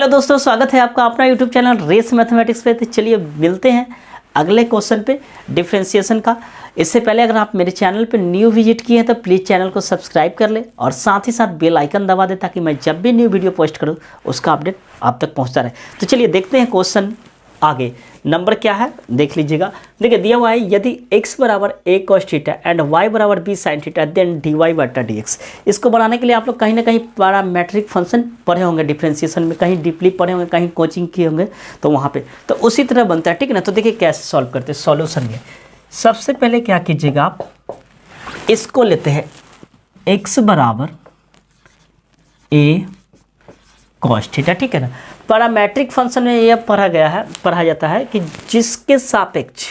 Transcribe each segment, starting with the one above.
Hello दोस्तों, स्वागत है आपका अपना यूट्यूब चैनल रेस मैथमेटिक्स पे। तो चलिए मिलते हैं अगले क्वेश्चन पे डिफरेंशिएशन का। इससे पहले अगर आप मेरे चैनल पे न्यू विजिट किए हैं तो प्लीज़ चैनल को सब्सक्राइब कर ले और साथ ही साथ बेल आइकन दबा दे ताकि मैं जब भी न्यू वीडियो पोस्ट करूँ उसका अपडेट आप तक पहुँचता रहे। तो चलिए देखते हैं क्वेश्चन आगे। नंबर क्या है देख लीजिएगा। देखिए दिया हुआ है यदि x बराबर a cos theta and y बराबर b sin theta then dy बटा dx। इसको बनाने के लिए आप लोग कहीं ना कहीं पैरामेट्रिक फंक्शन पढ़े होंगे, डिफरेंशिएशन में कहीं डीपली पढ़े होंगे, कहीं कोचिंग किए होंगे, तो वहाँ पे तो उसी तरह बनता है, ठीक है ना। तो देखिए कैसे सॉल्व करते हैं सॉल्यूशन में। सबसे पहले क्या कीजिएगा, आप इसको लेते हैं x बराबर a cos थीटा, ठीक है ना। पैरामेट्रिक फंक्शन में यह पढ़ा जाता है कि जिसके सापेक्ष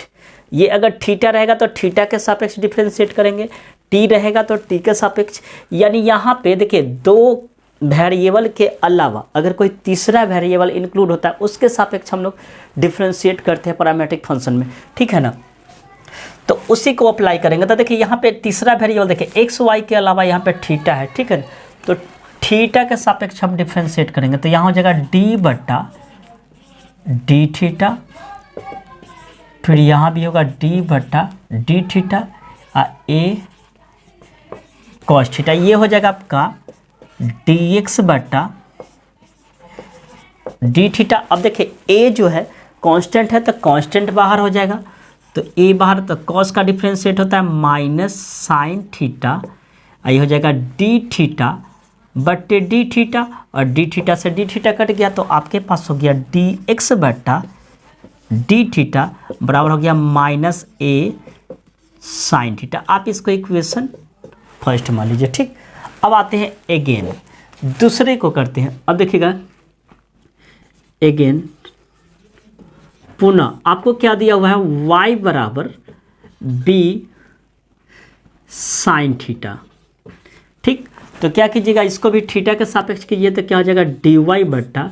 ये अगर थीटा रहेगा तो थीटा के सापेक्ष डिफरेंशिएट करेंगे, टी रहेगा तो टी के सापेक्ष। यानी यहाँ पे देखिए दो वेरिएबल के अलावा अगर कोई तीसरा वेरिएबल इंक्लूड होता है उसके सापेक्ष हम लोग डिफरेंशिएट करते हैं पैरामेट्रिक फंक्शन में, ठीक है ना। तो उसी को अप्लाई करेंगे। तो देखिए यहाँ पे तीसरा वेरिएबल देखिए एक्स वाई के अलावा यहाँ पे थीटा है, ठीक है। तो थीटा के सापेक्ष हम डिफरेंशिएट करेंगे तो यहाँ हो जाएगा डी बट्टा डी थीटा, फिर यहाँ भी होगा डी बट्टा डी थीटा ए कॉस थीटा। ये हो जाएगा आपका डी एक्स बट्टा डी थीटा। अब देखिए ए जो है कांस्टेंट है तो कांस्टेंट बाहर हो जाएगा, तो ए बाहर, तो कॉस का डिफरेंशिएट होता है माइनस साइन थीटा, ये हो जाएगा डी थीटा बट्टे डी थीटा, और डी थीटा से डी थीटा कट गया तो आपके पास हो गया डी एक्स बट्टा डी थीटा बराबर हो गया माइनस ए साइन थीटा। आप इसको इक्वेशन फर्स्ट मान लीजिए, ठीक। अब आते हैं अगेन दूसरे को करते हैं। अब देखिएगा अगेन पुनः आपको क्या दिया हुआ है, y बराबर b साइन थीटा, ठीक। तो क्या कीजिएगा, इसको भी थीटा के सापेक्ष कीजिए तो क्या हो जाएगा डी वाई बट्टा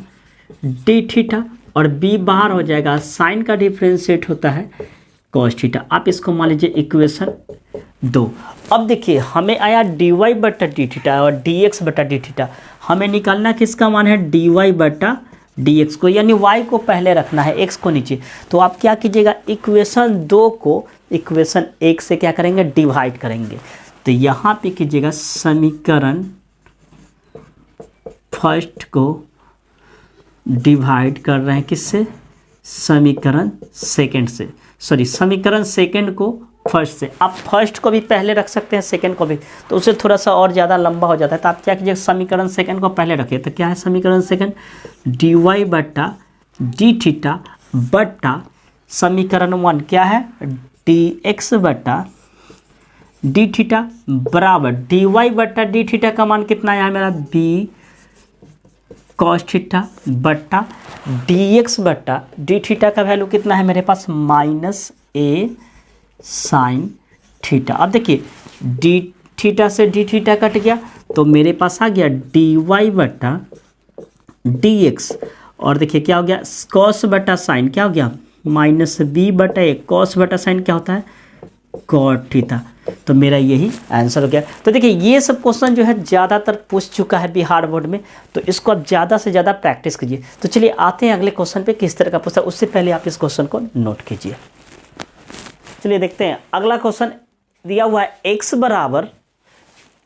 डी थीटा, और b बाहर हो जाएगा, साइन का डिफरेंशिएट होता है कॉस थीटा। आप इसको मान लीजिए इक्वेशन 2। अब देखिए हमें आया डी वाई बट्टा डी थीटा और डी एक्स बट्टा डी थीटा। हमें निकालना किसका मान है, डी वाई बट्टा डी एक्स को, यानी y को पहले रखना है, x को नीचे। तो आप क्या कीजिएगा, इक्वेशन 2 को इक्वेशन 1 से क्या करेंगे, डिवाइड करेंगे। तो यहाँ पे कीजिएगा समीकरण फर्स्ट को डिवाइड कर रहे हैं किससे, समीकरण सेकंड से, सॉरी समीकरण सेकंड को फर्स्ट से। आप फर्स्ट को भी पहले रख सकते हैं, सेकंड को भी, तो उससे थोड़ा सा और ज़्यादा लंबा हो जाता है। तो आप क्या कीजिए, समीकरण सेकंड को पहले रखिए। तो क्या है समीकरण सेकंड, डी वाई बट्टा डी थीटा बट्टा समीकरण 1 क्या है, डी एक्स बट्टा डी थीटा बराबर डी वाई बट्टा डी थीटा का मान कितना है मेरा, बी कॉस थीटा बट्टा डी एक्स बट्टा डी थीटा का वैल्यू कितना है मेरे पास, माइनस ए साइन थीटा। अब देखिए डी थीटा से डी थीटा कट गया तो मेरे पास आ गया डी वाई बट्टा डी एक्स, और देखिए क्या हो गया, कॉस बटा साइन क्या हो गया, माइनस बी बटा ए, कॉस बटा साइन क्या होता है, कॉट थीटा। तो मेरा यही आंसर हो गया। तो देखिए ये सब क्वेश्चन जो है ज़्यादातर पूछ चुका है बिहार बोर्ड में, तो इसको आप ज़्यादा से ज़्यादा प्रैक्टिस कीजिए। तो चलिए आते हैं अगले क्वेश्चन पे, किस तरह का पूछता है उससे पहले आप इस क्वेश्चन को नोट कीजिए। चलिए देखते हैं अगला क्वेश्चन दिया हुआ है, एक्स बराबर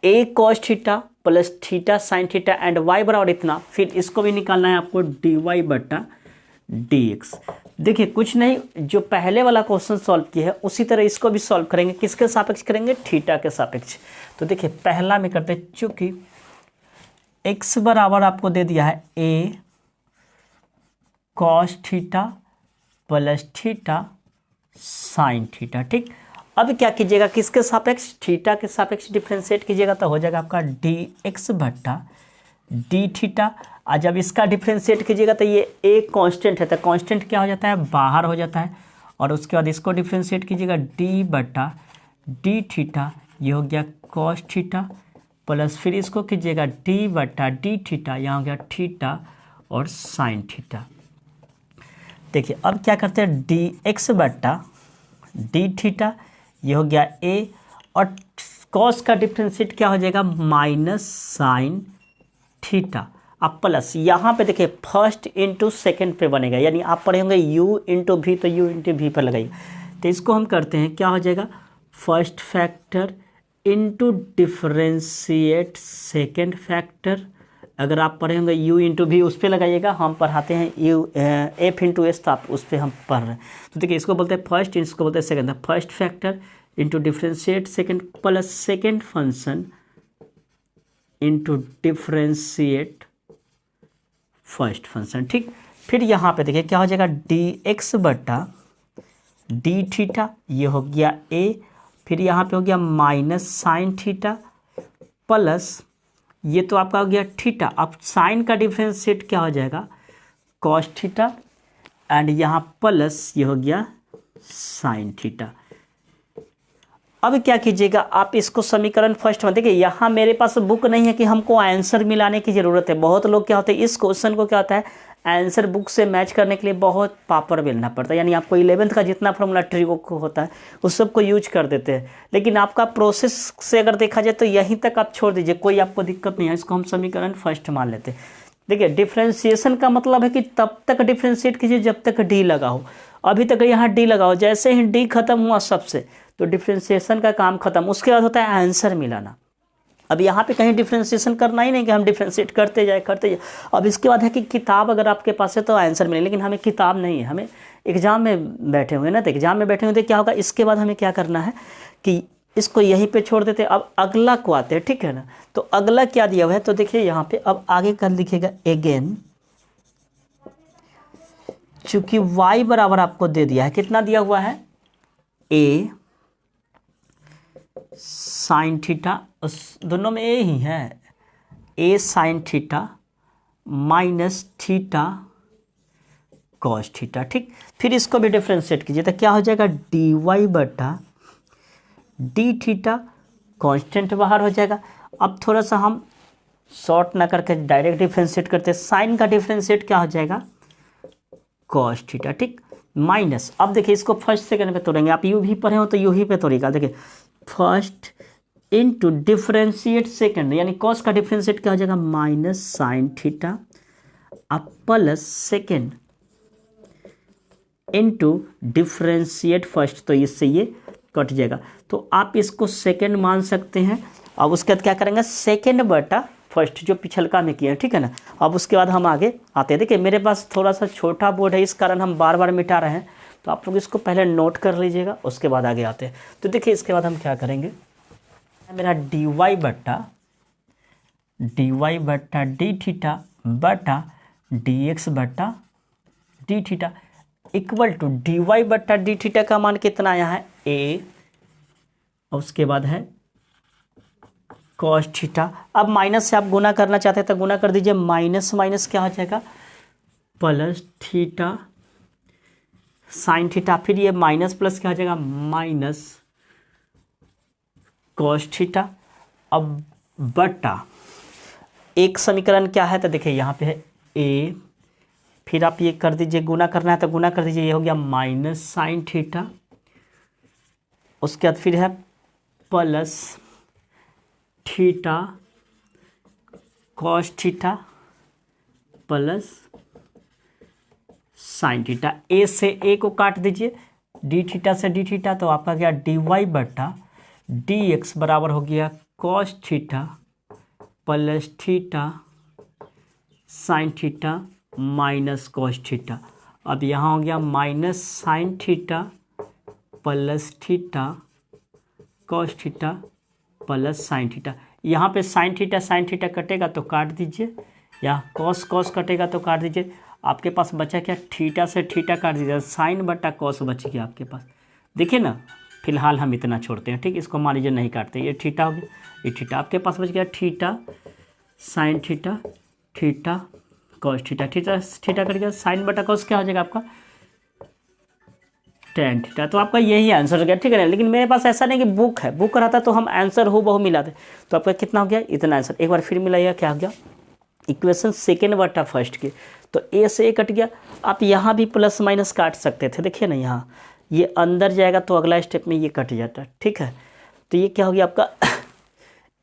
a cos theta plus theta sine theta and y बराबर इतना, फिर इसको भी निकालना है आपको डी वाई बट्टा डी एक्स। देखिए कुछ नहीं, जो पहले वाला क्वेश्चन सॉल्व किया है उसी तरह इसको भी सॉल्व करेंगे। किसके सापेक्ष करेंगे, थीटा के सापेक्ष। तो देखिए पहला में करते हैं, चूंकि एक्स बराबर आपको दे दिया है a cos theta plus theta sine theta, ठीक। अब क्या कीजिएगा, किसके सापेक्ष, थीटा के सापेक्ष डिफरेंशिएट कीजिएगा तो हो जाएगा आपका डी एक्स बट्टा डी थीटा। आज जब इसका डिफरेंशिएट कीजिएगा तो ये एक कांस्टेंट है, तो कांस्टेंट क्या हो जाता है, बाहर हो जाता है, और उसके बाद इसको डिफरेंशिएट कीजिएगा डी बट्टा डी थीटा, ये हो गया कॉस थीटा, प्लस फिर इसको कीजिएगा डी बट्टा डी थीटा, यहाँ हो गया थीटा और साइन थीटा। देखिए अब क्या करते हैं, डी एक्स बट्टा डी थीटा, ये हो गया ए, और कॉस का डिफरेंशिएट क्या हो जाएगा, माइनस साइन थीटा। अब प्लस यहाँ पे देखिए फर्स्ट इंटू सेकेंड पे बनेगा, यानी आप पढ़े होंगे u इंटू वी, तो u इंटू वी पर लगाइए। तो इसको हम करते हैं, क्या हो जाएगा, first factor into differentiate second factor. अगर आप पढ़े होंगे u इंटू वी उस पर लगाइएगा, हम पढ़ाते हैं u f इंटू एस, तो आप उस पर हम पढ़ रहे हैं। तो देखिए इसको बोलते हैं फर्स्ट, इसको बोलते हैं second. First factor into differentiate second plus second function into differentiate first function, ठीक। फिर यहाँ पे देखिए क्या हो जाएगा, डी एक्स बटा डी थीटा, ये हो गया a। फिर यहाँ पे हो गया माइनस साइन थीटा प्लस ये तो आपका हो गया थीटा। अब साइन का डिफरेंशिएट क्या हो जाएगा, कॉस थीटा, एंड यहाँ प्लस ये हो गया साइन थीटा। अब क्या कीजिएगा, आप इसको समीकरण फर्स्ट में देखिए, यहाँ मेरे पास बुक नहीं है कि हमको आंसर मिलाने की ज़रूरत है। बहुत लोग क्या होते हैं, इस क्वेश्चन को क्या होता है, आंसर बुक से मैच करने के लिए बहुत पापड़ बेलना पड़ता है, यानी आपको 11th का जितना फॉर्मूला ट्रिक होता है उस सबको यूज कर देते हैं। लेकिन आपका प्रोसेस से अगर देखा जाए तो यहीं तक आप छोड़ दीजिए, कोई आपको दिक्कत नहीं है। इसको हम समीकरण फर्स्ट मान लेते हैं। देखिए डिफ्रेंशिएशन का मतलब है कि तब तक डिफ्रेंशिएट कीजिए जब तक डी लगा हो। अभी तक यहाँ डी लगा हो, जैसे ही डी खत्म हुआ सबसे, तो डिफ्रेंशिएशन का काम खत्म। उसके बाद होता है आंसर मिलाना। अब यहाँ पे कहीं डिफ्रेंशिएशन करना ही नहीं कि हम डिफ्रेंशिएट करते जाए। अब इसके बाद है कि किताब अगर आपके पास है तो आंसर मिले, लेकिन हमें किताब नहीं है, हमें एग्जाम में बैठे हुए ना, तो एग्जाम में बैठे हुए तो क्या होगा, इसके बाद हमें क्या करना है कि इसको यहीं पे छोड़ देते। अब अगला को आते हैं, ठीक है ना। तो अगला क्या दिया हुआ है, तो देखिए यहाँ पे अब आगे कर लिखिएगा अगेन, चूंकि y बराबर आपको दे दिया है, कितना दिया हुआ है, a साइन थीटा, दोनों में ए ही है, a sign theta minus theta cos theta, ठीक। फिर इसको भी डिफ्रेंशिएट कीजिए तो क्या हो जाएगा, डी वाई बटा डी थीटा, कॉन्स्टेंट बाहर हो जाएगा। अब थोड़ा सा हम शॉर्ट ना करके डायरेक्ट डिफ्रेंशिएट करते हैं। साइन का डिफ्रेंशिएट क्या हो जाएगा, कॉस थीटा, ठीक, माइनस। अब देखिए इसको फर्स्ट सेकंड पे तोड़ेंगे, आप यू भी पढ़े हो तो यू ही पे तोड़ेगा। देखिए फर्स्ट इंटू डिफ्रेंशिएट सेकंड, यानी कॉस का डिफ्रेंशिएट क्या हो जाएगा, माइनस साइन थीटा, अब plus second into differentiate first, तो इससे ये कट जाएगा। तो आप इसको सेकंड मान सकते हैं। अब उसके बाद क्या करेंगे, सेकंड बटा फर्स्ट जो पिछलका में किया है, ठीक है ना। अब उसके बाद हम आगे आते हैं। देखिए मेरे पास थोड़ा सा छोटा बोर्ड है, इस कारण हम बार बार मिटा रहे हैं, तो आप लोग इसको पहले नोट कर लीजिएगा, उसके बाद आगे आते हैं। तो देखिए इसके बाद हम क्या करेंगे, मेरा डी वाई बट्टा डी थीटा बटा डी एक्स बट्टा d theta equal to d y बट्टा डी थीटा का मान कितना आया है, ए, और उसके बाद है कॉस थीटा। अब माइनस से आप गुना करना चाहते हैं तो गुना कर दीजिए, माइनस माइनस क्या हो जाएगा, प्लस थीटा साइन थीटा। फिर ये माइनस प्लस क्या हो जाएगा, माइनस कॉस थीटा। अब बटा एक समीकरण क्या है, तो देखिए यहाँ पे है ए, फिर आप ये कर दीजिए, गुना करना है तो गुना कर दीजिए, ये हो गया माइनस साइन थीटा। उसके बाद फिर है plus theta cos theta plus sine theta. A से ए को काट दीजिए, डी थीटा से डी थीटा, तो आपका क्या, डी वाई बटा डी एक्स बराबर हो गया cos theta plus theta sine theta minus cos theta. अब यहाँ हो गया minus sine theta plus theta cos theta plus sine theta. यहाँ पे साइन थीटा कटेगा तो काट दीजिए, या कॉस कॉस कटेगा तो काट दीजिए। आपके पास बचा क्या, थीटा से थीटा काट दीजिए, साइन बटा कॉस बच गया आपके पास। देखिए ना, फिलहाल हम इतना छोड़ते हैं, ठीक। इसको मान लीजिए नहीं काटते, ये थीटा हो गया, ये थीटा आपके पास बच गया, theta sine theta theta cos theta, theta cut गया, साइन बटा कॉस क्या हो जाएगा आपका, टेन थीटा। तो आपका यही आंसर हो गया, ठीक है ना। लेकिन मेरे पास ऐसा नहीं कि बुक है, बुक रहता तो हम आंसर हो बहु मिलाते। तो आपका कितना हो गया, इतना आंसर। एक बार फिर मिलाइएगा, क्या हो गया, इक्वेशन सेकेंड बटा फर्स्ट की, तो ए से ए कट गया। आप यहाँ भी प्लस माइनस काट सकते थे, देखिए ना, यहाँ ये अंदर जाएगा तो अगला स्टेप में ये कट जाता है, ठीक है। तो ये क्या हो गया आपका,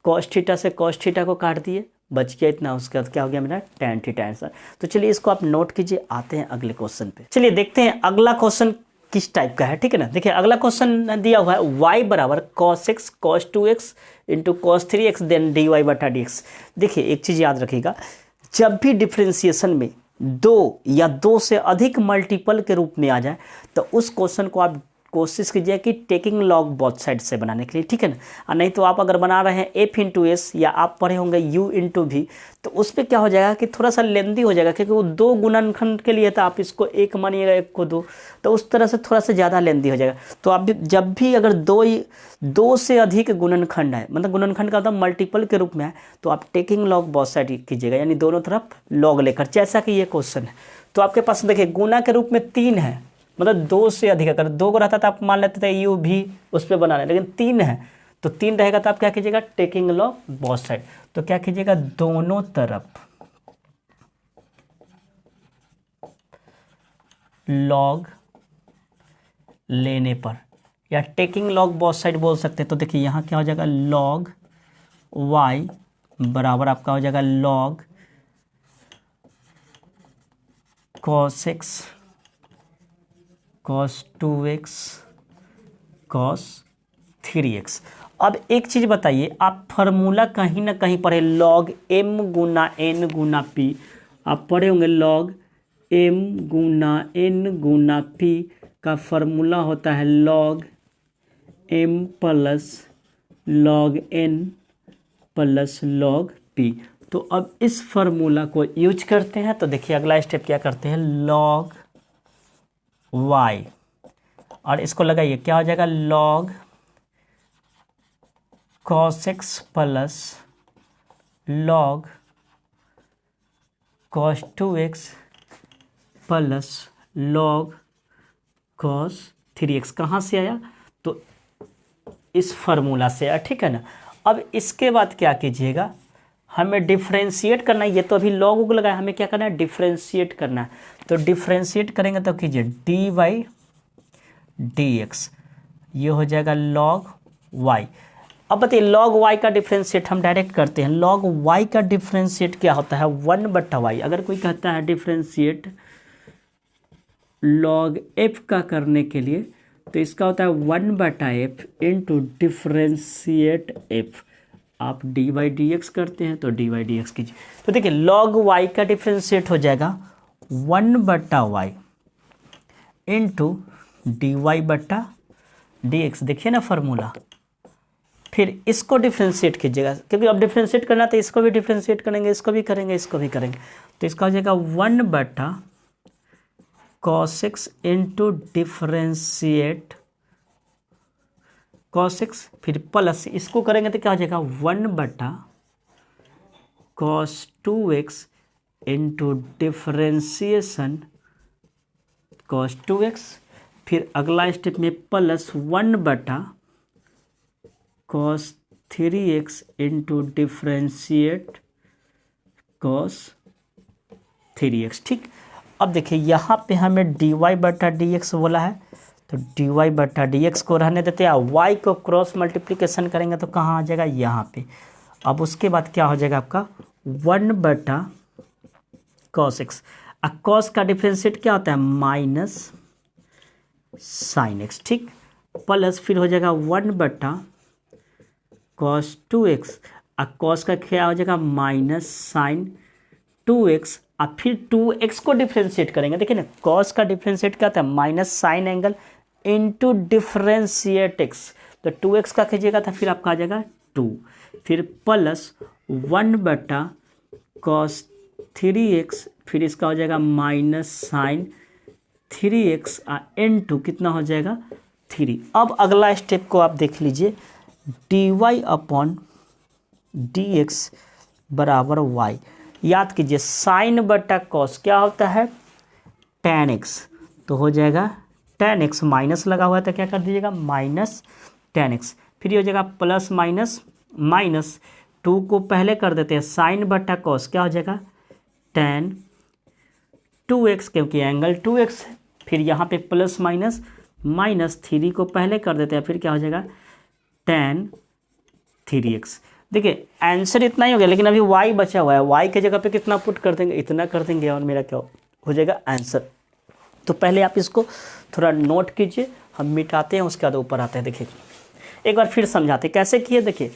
कॉस थीटा से कॉस थीटा को काट दिए, बच गया इतना, उसके बाद क्या हो गया मेरा tan थीटा आंसर। तो चलिए इसको आप नोट कीजिए, आते हैं अगले क्वेश्चन पे। चलिए देखते हैं अगला क्वेश्चन किस टाइप का है, ठीक है ना। देखिए अगला क्वेश्चन दिया हुआ है y बराबर cos x cos 2x into cos 3x then dy बटा dx। देखिए एक चीज़ याद रखिएगा, जब भी डिफ्रेंसिएशन में दो या दो से अधिक मल्टीपल के रूप में आ जाए तो उस क्वेश्चन को आप कोशिश कीजिए कि टेकिंग लॉग बोथ साइड से बनाने के लिए, ठीक है ना। और नहीं तो आप अगर बना रहे हैं f इंटू एस या आप पढ़े होंगे u इंटू भी, तो उस पर क्या हो जाएगा कि थोड़ा सा लेंदी हो जाएगा, क्योंकि वो दो गुणनखंड के लिए तो आप इसको एक मानिएगा एक को दो, तो उस तरह से थोड़ा सा ज़्यादा लेंदी हो जाएगा। तो आप जब भी अगर दो से अधिक गुणनखंड है, मतलब गुणनखंड का मतलब मल्टीपल के रूप में है, तो आप टेकिंग लॉग बोथ साइड कीजिएगा, यानी दोनों तरफ लॉग लेकर, जैसा कि ये क्वेश्चन है। तो आपके पास देखिए गुना के रूप में 3 है, मतलब दो से अधिक, अगर दो को रहता तो आप मान लेते थे यू भी उस पर बना रहे, लेकिन 3 है तो 3 रहेगा तो आप क्या कीजिएगा टेकिंग लॉग बोथ साइड। तो क्या कीजिएगा दोनों तरफ लॉग लेने पर, या टेकिंग लॉग बोथ साइड बोल सकते हैं। तो देखिए यहाँ क्या हो जाएगा लॉग y बराबर आपका हो जाएगा log cos x cos 2x cos 3x। अब एक चीज़ बताइए, आप फार्मूला कहीं ना कहीं पढ़े log m गुना n गुना p, आप पढ़े होंगे log m गुना n गुना p का फार्मूला होता है log m plus log n plus log p। तो अब इस फार्मूला को यूज करते हैं। तो देखिए अगला स्टेप क्या करते हैं log y, और इसको लगाइए क्या हो जाएगा log cos x plus log cos 2x plus log cos 3x। कहाँ से आया तो इस फार्मूला से आया, ठीक है ना। अब इसके बाद क्या कीजिएगा, हमें डिफ्रेंशिएट करना है। ये तो अभी लॉग लगाया, हमें क्या करना है डिफ्रेंशिएट करना है। तो डिफ्रेंशिएट करेंगे तो कीजिए डी वाई डी एक्स, ये हो जाएगा लॉग वाई। अब बताइए लॉग वाई का डिफ्रेंशिएट हम डायरेक्ट करते हैं। लॉग वाई का डिफ्रेंशिएट क्या होता है 1 बटा वाई। अगर कोई कहता है डिफ्रेंशिएट लॉग एफ का करने के लिए, तो इसका होता है 1 बटा एफ इंटू डिफ्रेंशिएट एफ। आप डी वाई डी एक्स करते हैं तो डी वाई डी एक्स कीजिए। तो देखिए लॉग वाई का डिफ्रेंशिएट हो जाएगा 1 बटा वाई इंटू डी वाई बटा डी एक्स। देखिए ना फार्मूला, फिर इसको डिफ्रेंशिएट कीजिएगा, क्योंकि अब डिफ्रेंशिएट करना तो इसको भी डिफ्रेंशिएट करेंगे, इसको भी करेंगे, इसको भी करेंगे। तो इसका हो जाएगा 1 बटा cos x into differentiate cos x, फिर प्लस इसको करेंगे तो क्या हो जाएगा 1 बटा cos 2x into differentiation cos 2x, फिर अगला स्टेप में प्लस 1 बटा cos 3x into differentiate cos 3x, ठीक। अब देखिए यहाँ पे हमें डी वाई बटा डी एक्स बोला है, तो डी वाई बटा डी एक्स को रहने देते हैं। वाई को क्रॉस मल्टीप्लिकेशन करेंगे तो कहाँ आ जाएगा यहाँ पे। अब उसके बाद क्या हो जाएगा आपका 1 बटा cos x। अब cos का डिफ्रेंशिएट क्या होता है माइनस साइन एक्स, ठीक, प्लस फिर हो जाएगा 1 बटा cos 2x। अब cos का क्या हो जाएगा माइनस साइन 2x। अब फिर 2x को डिफ्रेंशिएट करेंगे, देखिए ना cos का डिफ्रेंशिएट क्या होता है minus sign angle into differentiate x। तो 2x का कीजिएगा तो फिर आपका आ जाएगा 2, फिर प्लस 1 बटा cos 3x, फिर इसका हो जाएगा माइनस साइन 3x इंटू कितना हो जाएगा 3। अब अगला स्टेप को आप देख लीजिए, d y upon d x बराबर वाई। याद कीजिए साइन बटा कॉस क्या होता है tan x, तो हो जाएगा tan x, माइनस लगा हुआ है तो क्या कर दीजिएगा माइनस tan x, फिर ये हो जाएगा प्लस माइनस माइनस 2 को पहले कर देते हैं साइन बटा कॉस क्या हो जाएगा tan 2x, क्योंकि एंगल 2x है। फिर यहाँ पे प्लस माइनस माइनस 3 को पहले कर देते हैं, फिर क्या हो जाएगा tan 3x। देखिए आंसर इतना ही हो गया, लेकिन अभी y बचा हुआ है, y के जगह पे कितना पुट कर देंगे, इतना कर देंगे और मेरा क्या हो जाएगा आंसर। तो पहले आप इसको थोड़ा नोट कीजिए, हम मिटाते हैं उसके बाद ऊपर आते हैं। देखिए एक बार फिर समझाते हैं कैसे किए। देखिए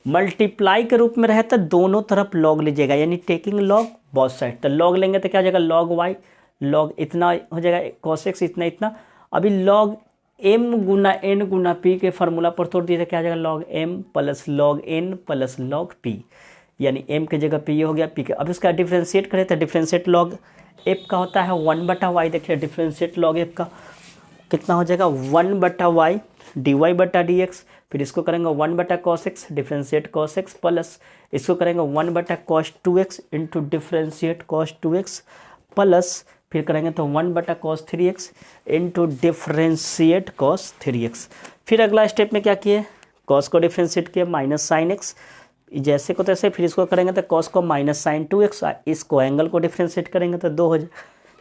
मल्टीप्लाई के रूप में रहता है, दोनों तरफ लॉग लीजिएगा, यानी टेकिंग लॉग बोथ साइड। तो लॉग लेंगे तो क्या हो जाएगा लॉग वाई, लॉग इतना हो जाएगा cos x इतना इतना। अभी लॉग m गुना n गुना p के फार्मूला पर तोड़ दिए तो क्या हो जाएगा log m plus log n plus log p, यानी m के जगह पे ये हो गया p के। अब इसका डिफ्रेंशिएट करें तो डिफ्रेंशिएट लॉग f का होता है 1/y। देखिए डिफ्रेंशिएट लॉग f का कितना हो जाएगा 1/y dy/dx, फिर इसको करेंगे 1/cos x differentiate cos x plus इसको करेंगे 1/cos 2x into differentiate cos 2x plus फिर करेंगे तो 1/cos 3x into differentiate cos 3x। फिर अगला स्टेप में क्या किए, cos को डिफ्रेंशिएट किए माइनस साइन x, जैसे को तैसे। फिर इसको करेंगे तो cos को माइनस साइन 2x, इसको एंगल को डिफ्रेंशिएट करेंगे तो 2 हो जाए।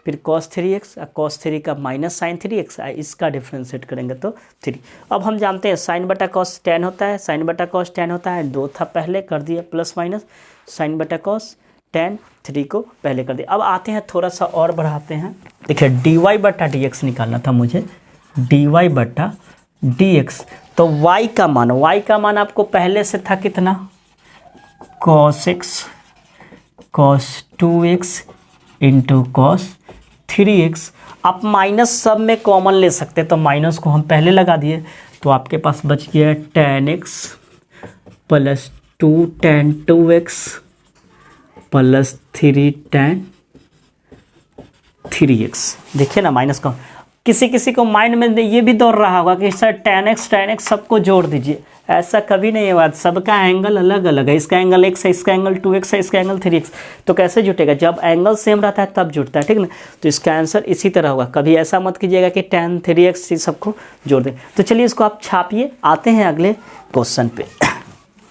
फिर cos 3x, cos 3 का माइनस साइन 3x, इसका डिफ्रेंशिएट करेंगे तो 3। अब हम जानते हैं साइन बटा कॉस टेन होता है, साइन बटा कॉस टेन होता है, 2 था पहले कर दिया प्लस माइनस, साइन बटा कॉस टेन 3 को पहले कर दिया। अब आते हैं थोड़ा सा और बढ़ाते हैं। देखिए dy/dx निकालना था मुझे, dy/dx। तो y का मान आपको पहले से था कितना cos x cos 2x into cos 3x। आप माइनस सब में कॉमन ले सकते हैं, तो माइनस को हम पहले लगा दिए तो आपके पास बच गया tan x plus 2 tan 2x plus 3 tan 3x। देखिए ना माइनस का, किसी को माइंड में ये भी दौड़ रहा होगा कि सर tan x सबको जोड़ दीजिए। ऐसा कभी नहीं है बात, सबका एंगल अलग अलग है, इसका एंगल x है, इसका एंगल 2x है, इसका एंगल 3x। तो कैसे जुटेगा, जब एंगल सेम रहता है तब जुटता है, ठीक ना। तो इसका आंसर इसी तरह होगा, कभी ऐसा मत कीजिएगा कि tan 3x सबको जोड़ दें। तो चलिए इसको आप छापिए, आते हैं अगले क्वेश्चन पे।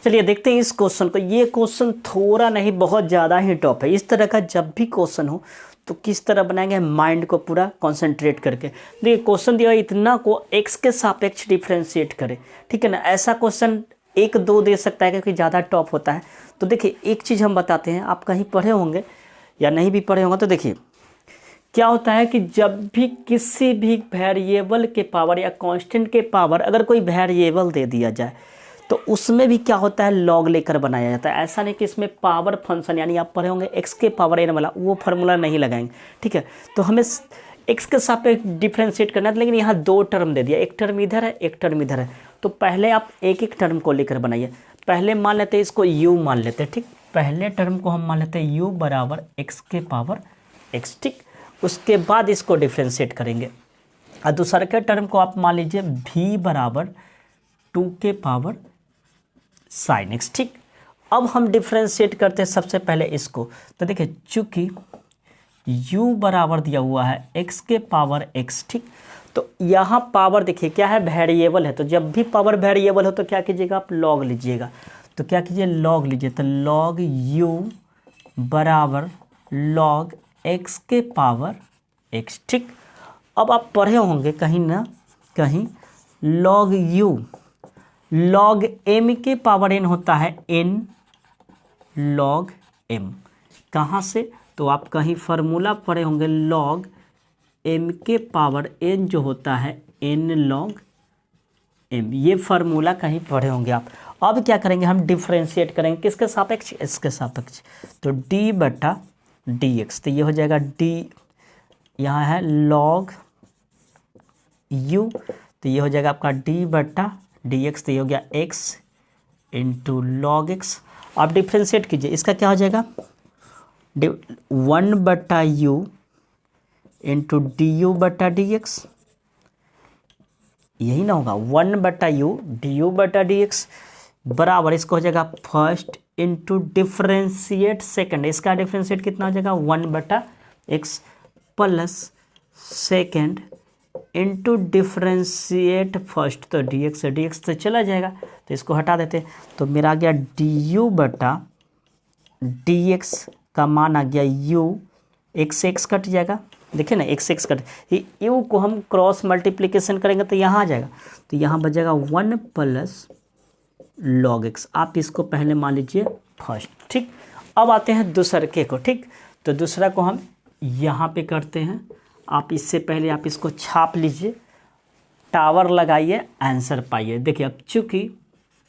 चलिए देखते हैं इस क्वेश्चन को। ये क्वेश्चन थोड़ा नहीं बहुत ज़्यादा ही टॉप है। इस तरह का जब भी क्वेश्चन हो तो किस तरह बनाएंगे, माइंड को पूरा कंसंट्रेट करके। देखिए क्वेश्चन दिया इतना को x के सापेक्ष डिफ्रेंशिएट करें, ठीक है ना। ऐसा क्वेश्चन 1-2 दे सकता है क्योंकि ज़्यादा टॉप होता है। तो देखिए एक चीज़ हम बताते हैं, आप कहीं पढ़े होंगे या नहीं भी पढ़े होंगे। तो देखिए क्या होता है कि जब भी किसी भी वेरिएबल के पावर या कांस्टेंट के पावर अगर कोई वेरिएबल दे दिया जाए तो उसमें भी क्या होता है लॉग लेकर बनाया जाता है। ऐसा नहीं कि इसमें पावर फंक्शन, यानी आप पढ़े होंगे x के पावर n वाला, वो फार्मूला नहीं लगाएंगे, ठीक है। तो हमें x के सापेक्ष डिफ्रेंशिएट करना है, लेकिन यहाँ 2 टर्म दे दिया, एक टर्म इधर है एक टर्म इधर है। तो पहले आप एक एक टर्म को लेकर बनाइए। पहले मान लेते हैं इसको u मान लेते हैं, ठीक। पहले टर्म को हम मान लेते हैं u बराबर x के पावर x, ठीक। उसके बाद इसको डिफ्रेंशिएट करेंगे। और दूसरे के टर्म को आप मान लीजिए v बराबर 2 के पावर साइन x, ठीक। अब हम डिफ्रेंशिएट करते हैं सबसे पहले इसको। तो देखिए चूंकि u बराबर दिया हुआ है x के पावर x, ठीक। तो यहाँ पावर देखिए क्या है, वेरिएबल है। तो जब भी पावर वेरिएबल हो तो क्या कीजिएगा, आप लॉग लीजिएगा। तो क्या कीजिए, लॉग लीजिए। तो लॉग u बराबर लॉग x के पावर x, ठीक। अब आप पढ़े होंगे कहीं ना कहीं लॉग u लॉग m के पावर n होता है n लॉग m। कहाँ से, तो आप कहीं फार्मूला पढ़े होंगे लॉग m के पावर n जो होता है n लॉग m, ये फार्मूला कहीं पढ़े होंगे आप। अब क्या करेंगे, हम डिफ्रेंशिएट करेंगे किसके सापेक्ष, इसके सापेक्ष। तो d/dx, तो ये हो जाएगा d, यहाँ है लॉग u, तो ये हो जाएगा आपका d/dx, तो ये हो गया x इंटू लॉग x। आप डिफ्रेंशिएट कीजिए, इसका क्या हो जाएगा 1/u इंटू du/dx, यही ना होगा 1/u du/dx बराबर इसका हो जाएगा फर्स्ट इंटू डिफ्रेंशिएट सेकंड। इसका डिफ्रेंशिएट कितना हो जाएगा 1/x plus second into differentiate first. तो dx तो चला जाएगा, तो इसको हटा देते। तो मेरा आ गया du/dx का मान आ गया u, x कट जाएगा। देखिए ना x कट, ये u को हम क्रॉस मल्टीप्लिकेशन करेंगे तो यहाँ आ जाएगा। तो यहाँ बच जाएगा 1 प्लस log x। आप इसको पहले मान लीजिए फर्स्ट, ठीक। अब आते हैं दूसरे को, ठीक। तो दूसरा को हम यहाँ पे करते हैं। आप इससे पहले आप इसको छाप लीजिए, टावर लगाइए, आंसर पाइए। देखिए अब चूंकि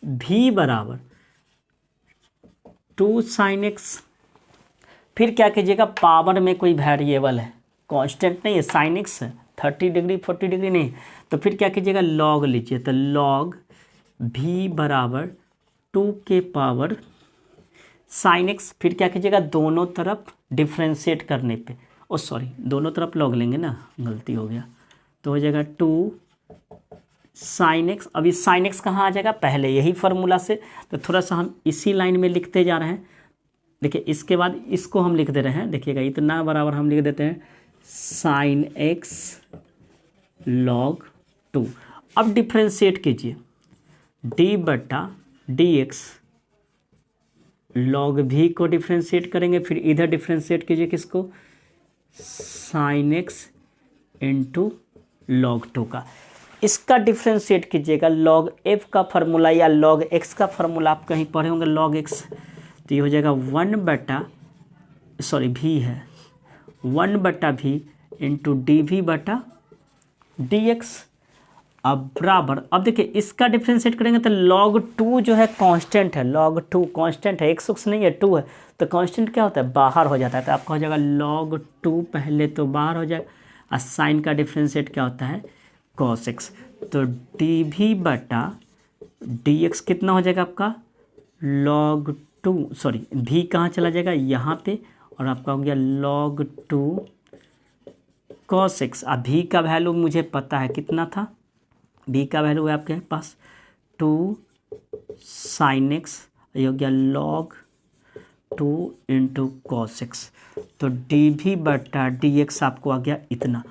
v बराबर 2 sin x, फिर क्या कीजिएगा, पावर में कोई वेरिएबल है, कांस्टेंट नहीं है, sin x है, 30 डिग्री 40 डिग्री नहीं, तो फिर क्या कीजिएगा, log लीजिए। तो log v बराबर 2 के पावर sin x, फिर क्या कीजिएगा, दोनों तरफ डिफ्रेंशिएट करने पे, ओ सॉरी दोनों तरफ log लेंगे ना, गलती हो गया, तो हो जाएगा 2 sin x। अभी sin x कहाँ आ जाएगा, पहले यही फार्मूला से, तो थोड़ा सा हम इसी लाइन में लिखते जा रहे हैं। देखिए इसके बाद इसको हम लिख दे रहे हैं, देखिएगा इतना बराबर हम लिख देते हैं sin x log 2। अब डिफ्रेंशिएट कीजिए, d बटा डी एक्स, log v को डिफ्रेंशिएट करेंगे, फिर इधर डिफ्रेंशिएट कीजिए किसको, sin x इंटू log 2 का। इसका डिफ्रेंशिएट कीजिएगा, log f का फार्मूला या log x का फार्मूला आप कहीं पढ़े होंगे, log x, तो ये हो जाएगा 1 बटा सॉरी v है 1 बटा v इंटू डी वी बटा डी एक्स। अब बराबर, अब देखिए इसका डिफ्रेंशिएट करेंगे तो log 2 जो है कांस्टेंट है, log 2 कांस्टेंट है, x नहीं है 2 है, तो कांस्टेंट क्या होता है, बाहर हो जाता है, तो आपका हो जाएगा log 2 पहले तो बाहर हो जाए, और साइन का डिफ्रेंशिएट क्या होता है, cos x। तो डी वी बटा डी एक्स कितना हो जाएगा आपका, log 2 सॉरी v कहाँ चला जाएगा, यहाँ पे, और आपका हो गया log 2 cos x। अब v का वैल्यू मुझे पता है कितना था, v का वैल्यू है आपके पास 2 sin x, ये हो गया log 2 इंटू cos x। तो डी वी बटा डी एक्स आपको आ गया इतना।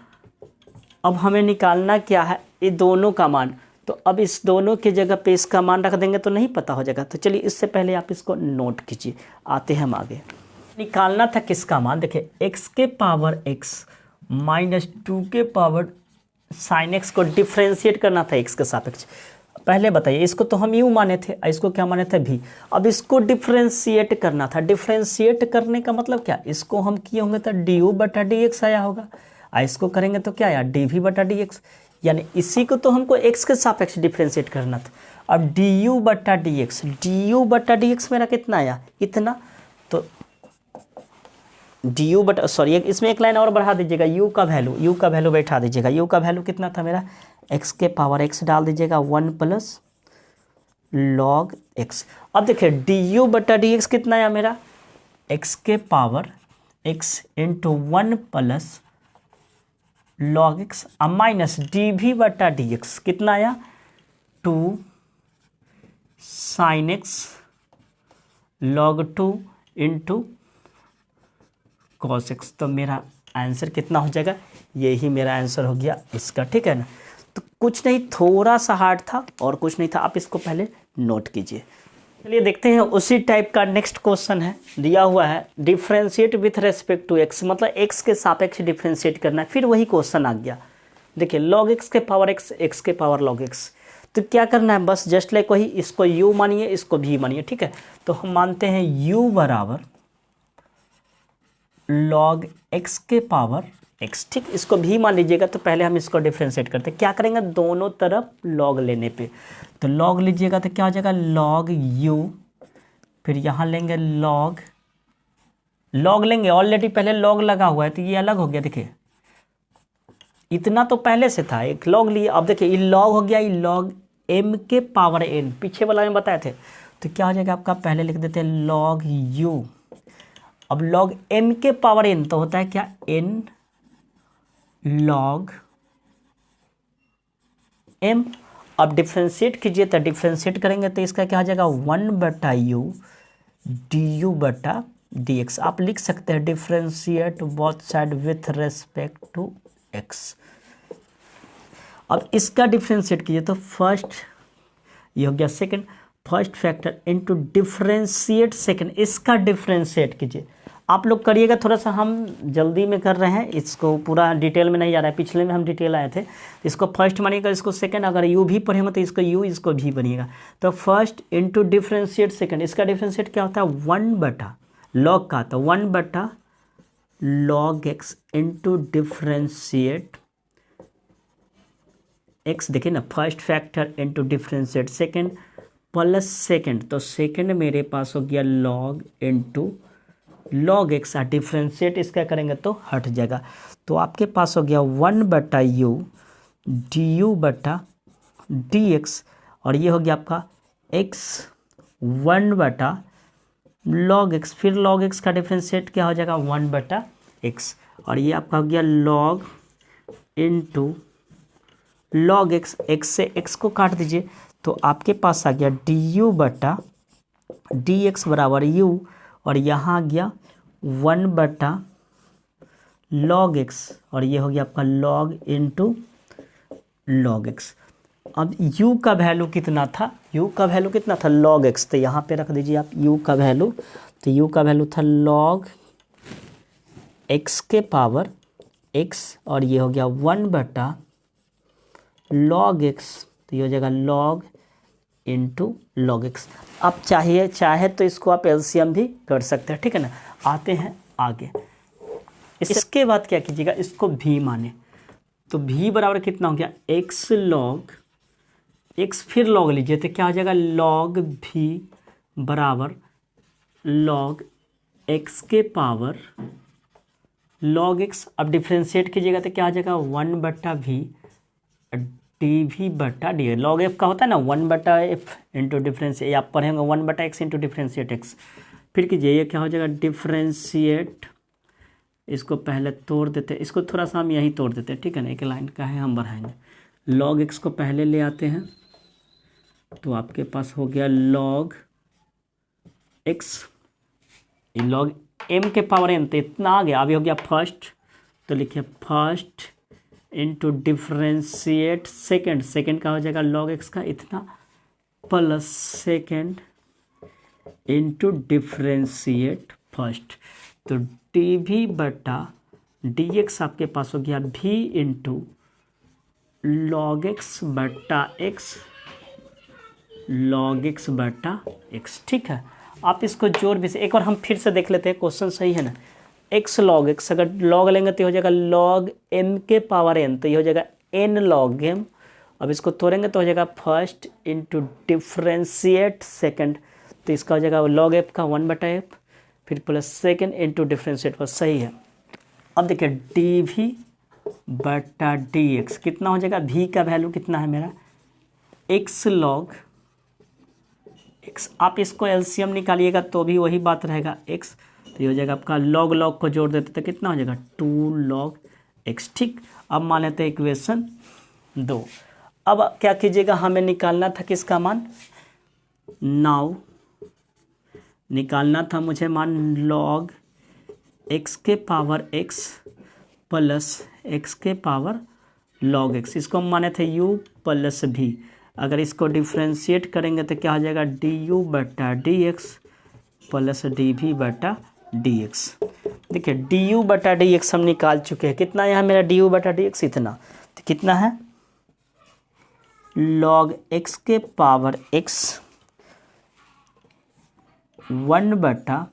अब हमें निकालना क्या है, ये दोनों का मान, तो अब इस दोनों की जगह पे इसका मान रख देंगे तो नहीं पता हो जाएगा। तो चलिए इससे पहले आप इसको नोट कीजिए, आते हैं हम आगे। निकालना था किसका मान, देखिए x के पावर x माइनस 2 के पावर साइन x को डिफ्रेंशिएट करना था x के सापेक्ष। पहले बताइए, इसको तो हम यू माने थे, इसको क्या माने थे v। अब इसको डिफ्रेंशिएट करना था, डिफ्रेंशिएट करने का मतलब क्या, इसको हम किए होंगे तो डी यू बटा डी एक्स आया होगा, इसको करेंगे तो क्या आया, डी वी बटा डी एक्स, यानी इसी को तो हमको x के सापेक्ष डिफ्रेंशिएट करना था। अब डी यू बटा डी एक्स मेरा कितना आया, इतना, तो डी यू बटा सॉरी इसमें एक लाइन और बढ़ा दीजिएगा, यू का वैल्यू बैठा दीजिएगा, यू का वैल्यू कितना था मेरा, x के पावर x डाल दीजिएगा 1 प्लस log x। अब देखिए डी यू बटा डी एक्स कितना आया मेरा, x के power x into 1 plus log x, अब माइनस डी वी बटा डी एक्स कितना आया, 2 sin x log 2 into cos x। तो मेरा आंसर कितना हो जाएगा, यही मेरा आंसर हो गया इसका, ठीक है ना। तो कुछ नहीं, थोड़ा सा हार्ड था और कुछ नहीं था, आप इसको पहले नोट कीजिए। चलिए देखते हैं उसी टाइप का नेक्स्ट क्वेश्चन है, दिया हुआ है differentiate with respect to x, मतलब x के सापेक्ष डिफ्रेंशिएट करना है। फिर वही क्वेश्चन आ गया, देखिए log x के पावर x के पावर log x। तो क्या करना है, बस जस्ट लाइक वही, इसको u मानिए, इसको v मानिए, ठीक है। तो हम मानते हैं u बराबर log x के पावर x, ठीक, इसको भी मान लीजिएगा। तो पहले हम इसको डिफ्रेंशिएट करते हैं, क्या करेंगे, दोनों तरफ log लेने पे, तो log लीजिएगा तो क्या हो जाएगा, log u, फिर यहाँ लेंगे log लेंगे, ऑलरेडी पहले log लगा हुआ है तो ये अलग हो गया, देखिए इतना तो पहले से था, एक log लिए, अब देखिए ये log हो गया, ये log m के पावर n, पीछे वाला में बताए थे। तो क्या हो जाएगा आपका, पहले लिख देते हैं log u, अब log m के पावर n तो होता है क्या, n log m। अब डिफ्रेंशिएट कीजिए, तो डिफ्रेंशिएट करेंगे तो इसका क्या हो जाएगा, 1 बटा यू डी यू बटा डी एक्स। आप लिख सकते हैं differentiate both side with respect to x। अब इसका डिफ्रेंशिएट कीजिए तो फर्स्ट, ये हो गया second, first factor into differentiate second, इसका डिफ्रेंशिएट कीजिए। आप लोग करिएगा, थोड़ा सा हम जल्दी में कर रहे हैं, इसको पूरा डिटेल में नहीं जा रहा है, पिछले में हम डिटेल आए थे। इसको फर्स्ट मानिएगा, इसको सेकंड, अगर यू भी पढ़ेंगे तो इसको यू, इसको भी बनिएगा। तो फर्स्ट इंटू डिफ्रेंशिएट सेकंड, इसका डिफ्रेंशिएट क्या होता है 1 बटा लॉग का, तो 1 बटा log x into differentiate x, देखिए ना first factor into differentiate second plus second, तो सेकंड मेरे पास हो गया log into log x, differentiate इसका करेंगे तो हट जाएगा। तो आपके पास हो गया 1 बटा यू डी यू बटा डी एक्स, और ये हो गया आपका एक्स 1 बटा लॉग एक्स, फिर लॉग एक्स का डिफ्रेंशिएट क्या हो जाएगा 1 बटा एक्स, और ये आपका हो गया log into log x, x से एक्स को काट दीजिए, तो आपके पास आ गया डी यू बटा डी एक्स बराबर यू, और यहाँ आ गया 1 बटा लॉग एक्स, और ये हो गया आपका लॉग इंटू लॉग एक्स। अब u का वैल्यू कितना था, u का वैल्यू कितना था log x, तो यहाँ पे रख दीजिए आप u का वैल्यू, तो u का वैल्यू था log x के पावर x, और ये हो गया 1 बटा log x, तो ये हो जाएगा log इंटू log x। आप चाहे तो इसको आप एलसीएम भी कर सकते हैं, ठीक है ना। आते हैं आगे, इसके बाद क्या कीजिएगा, इसको v माने, तो v बराबर कितना हो गया x log x, फिर log लीजिए तो क्या हो जाएगा log v बराबर log x के पावर log x। अब डिफ्रेंशिएट कीजिएगा तो क्या हो जाएगा 1 बटा v डी वी बटा डी, लॉग एफ का होता है ना 1 बटा एफ इंटू डिफ्रेंशिएट, आप पढ़ेंगे 1 बटा एक्स इंटू डिफ्रेंशिएट एक्स। फिर कीजिए ये क्या हो जाएगा डिफ्रेंशिएट, इसको पहले तोड़ देते हैं, इसको थोड़ा सा हम यहीं तोड़ देते हैं, ठीक है ना, एक लाइन का है हम बढ़ाएंगे। लॉग एक्स को पहले ले आते हैं, तो आपके पास हो गया लॉग एक्स, लॉग एम के पावर एन, तो इतना आ गया। अभी हो गया फर्स्ट, तो लिखिए first into differentiate second, second का हो जाएगा लॉग एक्स का इतना, plus second into differentiate first, तो डी वी बटा डी एक्स आपके पास हो गया भी इंटू लॉग एक्स बटा एक्स, लॉग एक्स बटा एक्स, ठीक है। आप इसको जोड़ भी से एक बार हम फिर से देख लेते हैं, क्वेश्चन सही है ना। एक्स लॉग एक्स, अगर लॉग लेंगे तो हो जाएगा लॉग एम के पावर एन, तो ये हो जाएगा एन लॉग एम। अब इसको तोड़ेंगे तो हो जाएगा फर्स्ट इंटू डिफ्रेंशिएट सेकंड, तो इसका हो जाएगा लॉग एफ का 1 बटा एफ, फिर प्लस सेकंड इंटू डिफ्रेंशिएट पर, सही है। अब देखिए डी वी बटा डी एक्स कितना हो जाएगा, भी का वैल्यू कितना है मेरा एक्स लॉग एक्स, आप इसको एलसीएम निकालिएगा तो भी वही बात रहेगा एक्स, तो ये हो जाएगा आपका लॉग लॉग को जोड़ देते तो कितना हो जाएगा 2 लॉग एक्स, ठीक। अब मान लेते हैं इक्वेशन 2। अब क्या कीजिएगा, हमें निकालना था किसका मान, नाउ निकालना था मुझे मान लॉग एक्स के पावर एक्स प्लस एक्स के पावर लॉग एक्स, इसको हम माने थे u प्लस भी। अगर इसको डिफ्रेंशिएट करेंगे तो क्या हो जाएगा डी यू बटा d x plus d v बटा डी एक्स। देखिए डी यू बटा डी एक्स हम निकाल चुके हैं, कितना यहाँ मेरा डी यू बटा डी एक्स इतना, तो कितना है लॉग एक्स के पावर एक्स 1 बटा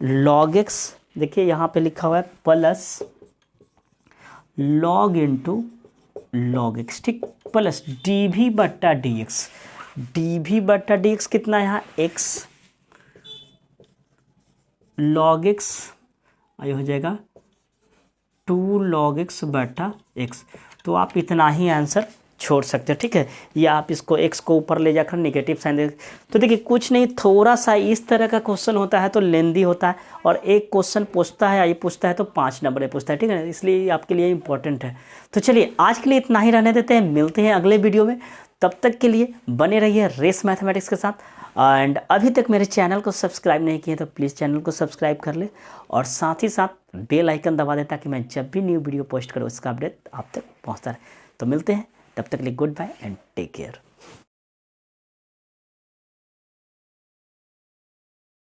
लॉग एक्स, देखिए यहाँ पे लिखा हुआ है plus log into log x, ठीक, प्लस डी वी बटा डी एक्स, डी वी बटा डी एक्स कितना है यहाँ एक्स लॉग एक्स, ये हो जाएगा 2 लॉग एक्स बटा एक्स। तो आप इतना ही आंसर छोड़ सकते हैं, ठीक है, या आप इसको एक्स को ऊपर ले जाकर नेगेटिव साइन दे। तो देखिए कुछ नहीं, थोड़ा सा इस तरह का क्वेश्चन होता है तो लेंदी होता है, और एक क्वेश्चन पूछता है, ये पूछता है तो 5 नंबर पूछता है, ठीक है ना, इसलिए आपके लिए इंपॉर्टेंट है। तो चलिए आज के लिए इतना ही रहने देते हैं, मिलते हैं अगले वीडियो में, तब तक के लिए बने रहिए रेस मैथमेटिक्स के साथ। एंड अभी तक मेरे चैनल को सब्सक्राइब नहीं किए तो प्लीज़ चैनल को सब्सक्राइब कर ले, और साथ ही साथ बेल आइकन दबा दे ताकि मैं जब भी न्यू वीडियो पोस्ट करूँ उसका अपडेट आप तक पहुँचता रहे। तो मिलते हैं, तब तक के लिए good bye and take care.